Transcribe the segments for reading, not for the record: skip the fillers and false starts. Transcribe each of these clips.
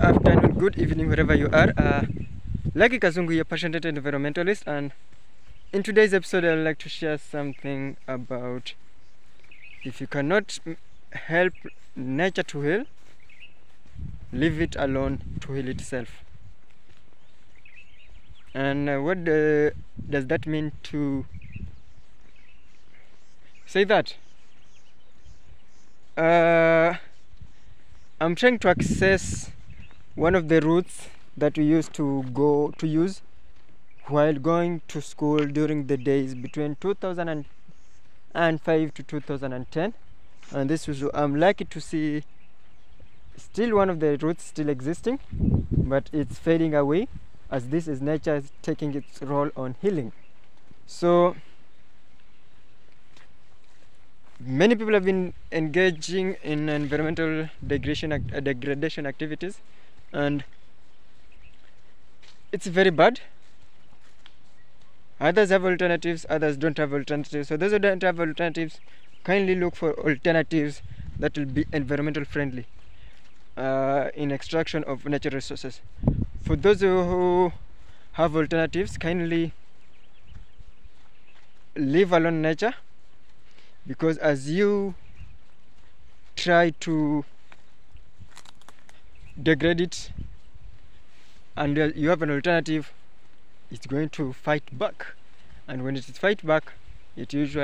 afternoon, good evening, wherever you are. Lucky Kazungu, your passionate environmentalist, and in today's episode, I would like to share something about if you cannot help nature to heal, leave it alone to heal itself. And what does that mean to say that? I'm trying to access one of the routes that we used to use while going to school during the days between 2005 to 2010, and this was, I'm lucky to see still one of the routes still existing, but it's fading away as this is nature taking its role on healing. So many people have been engaging in environmental degradation activities, and it's very bad. Others have alternatives, others don't have alternatives. So those who don't have alternatives, kindly look for alternatives that will be environmental friendly in extraction of natural resources. For those who have alternatives, kindly leave alone nature, because as you try to degrade it and you have an alternative, it's going to fight back, and when it is fight back, it is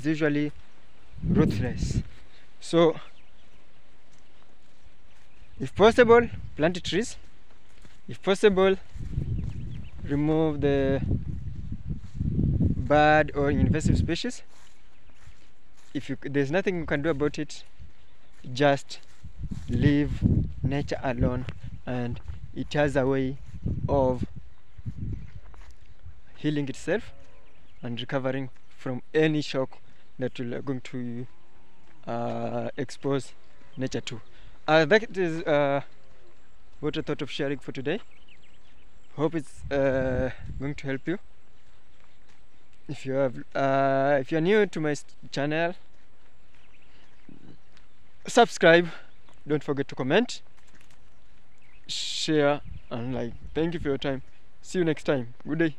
usually ruthless. So if possible, plant trees. If possible, remove the bad or invasive species. If there's nothing you can do about it, just leave nature alone, and it has a way of healing itself and recovering from any shock that you're going to expose nature to. That is what I thought of sharing for today. Hope it's going to help you. If you're new to my channel, subscribe. Don't forget to comment, share, and like. Thank you for your time. See you next time. Good day.